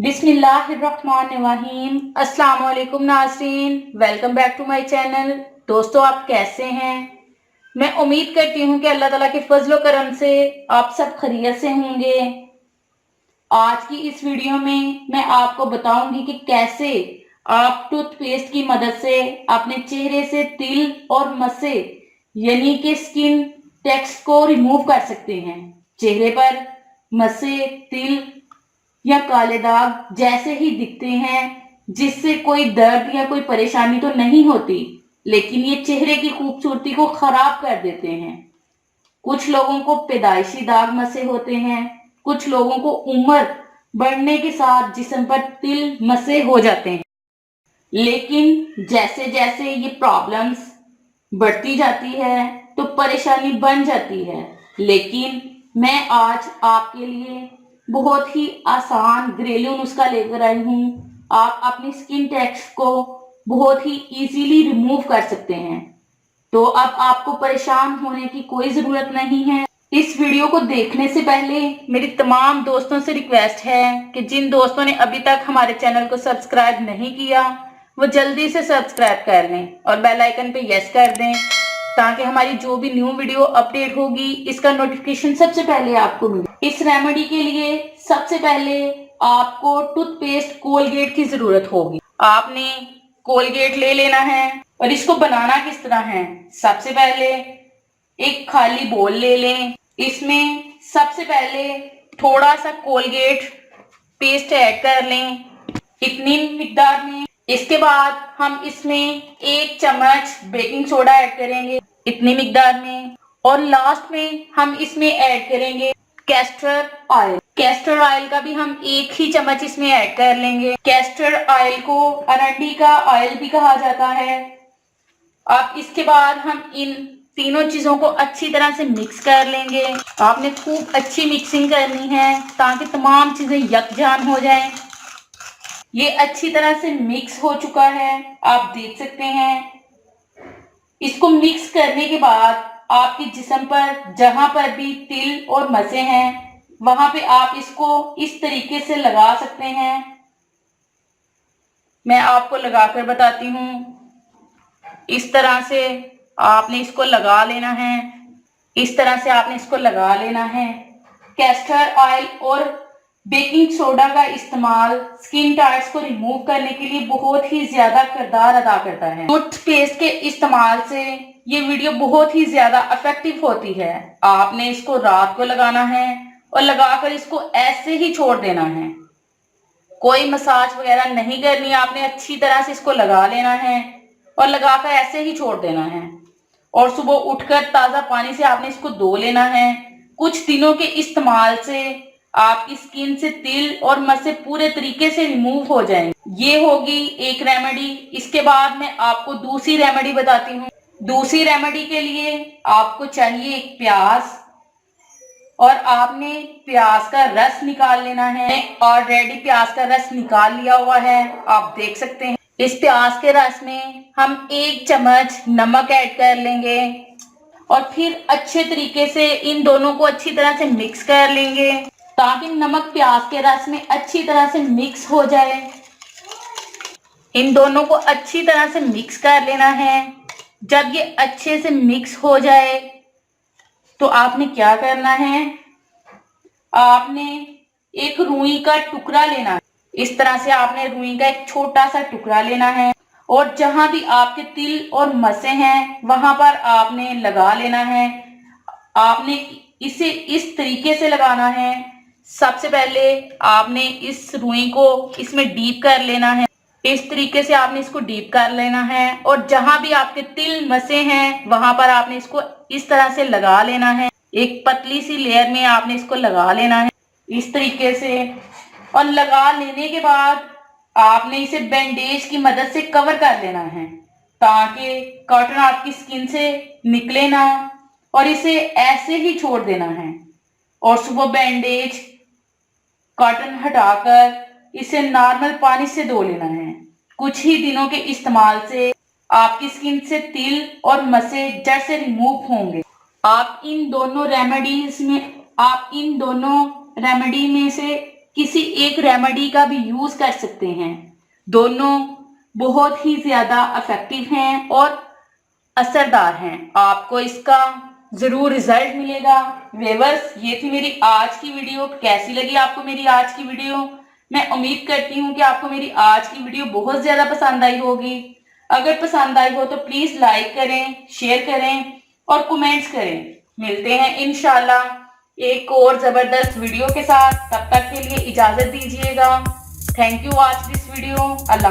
बिस्मिल्लाहिर्रहमानिर्रहीम। अस्सलाम वालेकुम नाज़रीन, welcome back to my channel. दोस्तों, आप कैसे हैं? मैं उम्मीद करती हूँ कि अल्लाह ताला के फजलो करम से आप सब खैरियत से होंगे। आज की इस वीडियो में मैं आपको बताऊंगी कि कैसे आप टूथपेस्ट की मदद से अपने चेहरे से तिल और मस्से यानी कि स्किन टैक्स को रिमूव कर सकते हैं। चेहरे पर मस्से, तिल या काले दाग जैसे ही दिखते हैं, जिससे कोई दर्द या कोई परेशानी तो नहीं होती, लेकिन ये चेहरे की खूबसूरती को खराब कर देते हैं। कुछ लोगों को पैदाइशी दाग मसे होते हैं, कुछ लोगों को उम्र बढ़ने के साथ जिस्म पर तिल मसे हो जाते हैं। लेकिन जैसे जैसे ये प्रॉब्लम्स बढ़ती जाती है तो परेशानी बन जाती है। लेकिन मैं आज आपके लिए बहुत ही आसान घरेलू नुस्खा लेकर आई हूँ। आप अपनी स्किन टैक्स को बहुत ही इजीली रिमूव कर सकते हैं। तो अब आपको परेशान होने की कोई जरूरत नहीं है। इस वीडियो को देखने से पहले मेरी तमाम दोस्तों से रिक्वेस्ट है कि जिन दोस्तों ने अभी तक हमारे चैनल को सब्सक्राइब नहीं किया, वो जल्दी से सब्सक्राइब कर लें और बेल आइकन पे यस कर दें, ताकि हमारी जो भी न्यू वीडियो अपडेट होगी इसका नोटिफिकेशन सबसे पहले आपको मिले। इस रेमेडी के लिए सबसे पहले आपको टूथपेस्ट कोलगेट की जरूरत होगी। आपने कोलगेट ले लेना है और इसको बनाना किस तरह है, सबसे पहले एक खाली बोल ले लें। इसमें सबसे पहले थोड़ा सा कोलगेट पेस्ट ऐड कर लें, इतनी मिकदार में। इसके बाद हम इसमें 1 चम्मच बेकिंग सोडा ऐड करेंगे, इतनी मिकदार में। और लास्ट में हम इसमें ऐड करेंगे कैस्टर ऑयल। कैस्टर ऑयल का भी हम 1 ही चम्मच इसमें ऐड कर लेंगे। कैस्टर ऑयल को अरंडी का ऑयल भी कहा जाता है। अब इसके बाद हम इन तीनों चीजों को अच्छी तरह से मिक्स कर लेंगे। आपने खूब अच्छी मिक्सिंग करनी है ताकि तमाम चीजें यकजान हो जाएं। ये अच्छी तरह से मिक्स हो चुका है, आप देख सकते हैं। इसको मिक्स करने के बाद आपके जिस्म पर जहां पर भी तिल और मसे हैं, वहां पे आप इसको इस तरीके से लगा सकते हैं। मैं आपको लगाकर बताती हूँ। इस तरह से आपने इसको लगा लेना है, इस तरह से आपने इसको लगा लेना है। कैस्टर ऑयल और बेकिंग सोडा का इस्तेमाल स्किन टाइट्स को रिमूव करने के लिए बहुत ही ज्यादा किरदार अदा करता है। टूथपेस्ट के इस्तेमाल से ये वीडियो बहुत ही ज्यादा इफेक्टिव होती है। आपने इसको रात को लगाना है और लगाकर इसको ऐसे ही छोड़ देना है, कोई मसाज वगैरह नहीं करनी। आपने अच्छी तरह से इसको लगा लेना है और लगाकर ऐसे ही छोड़ देना है। और सुबह उठकर ताजा पानी से आपने इसको धो लेना है। कुछ दिनों के इस्तेमाल से आपकी स्किन से तिल और मस्से पूरे तरीके से रिमूव हो जाएंगे। ये होगी एक रेमेडी। इसके बाद मैं आपको दूसरी रेमेडी बताती हूँ। दूसरी रेमेडी के लिए आपको चाहिए एक प्याज, और आपने प्याज का रस निकाल लेना है। ऑलरेडी प्याज का रस निकाल लिया हुआ है, आप देख सकते हैं। इस प्याज के रस में हम 1 चम्मच नमक ऐड कर लेंगे और फिर अच्छे तरीके से इन दोनों को अच्छी तरह से मिक्स कर लेंगे, ताकि नमक प्याज के रस में अच्छी तरह से मिक्स हो जाए। इन दोनों को अच्छी तरह से मिक्स कर लेना है। जब ये अच्छे से मिक्स हो जाए तो आपने क्या करना है, आपने एक रुई का टुकड़ा लेना है। इस तरह से आपने रुई का एक छोटा सा टुकड़ा लेना है और जहां भी आपके तिल और मसे हैं वहां पर आपने लगा लेना है। आपने इसे इस तरीके से लगाना है। सबसे पहले आपने इस रुई को इसमें डीप कर लेना है। इस तरीके से आपने इसको डीप कर लेना है और जहां भी आपके तिल मसे हैं वहां पर आपने इसको इस तरह से लगा लेना है। एक पतली सी लेयर में आपने इसको लगा लेना है इस तरीके से। और लगा लेने के बाद आपने इसे बैंडेज की मदद से कवर कर लेना है, ताकि कॉटन आपकी स्किन से निकले ना। और इसे ऐसे ही छोड़ देना है और सुबह बैंडेज कॉटन हटाकर इसे नॉर्मल पानी से धो लेना है। कुछ ही दिनों के इस्तेमाल से आपकी स्किन से तिल और मसे जड़ से रिमूव होंगे। आप इन दोनों रेमेडी में से किसी एक रेमेडी का भी यूज कर सकते हैं। दोनों बहुत ही ज्यादा इफेक्टिव हैं और असरदार हैं। आपको इसका जरूर रिजल्ट मिलेगा। व्यूअर्स, ये थी मेरी आज की वीडियो। कैसी लगी आपको मेरी आज की वीडियो? मैं उम्मीद करती हूँ कि आपको मेरी आज की वीडियो बहुत ज्यादा पसंद आई होगी। अगर पसंद आई हो तो प्लीज लाइक करें, शेयर करें और कमेंट्स करें। मिलते हैं इंशाल्लाह एक और जबरदस्त वीडियो के साथ। तब तक के लिए इजाजत दीजिएगा। Thank you watch this video. Allah.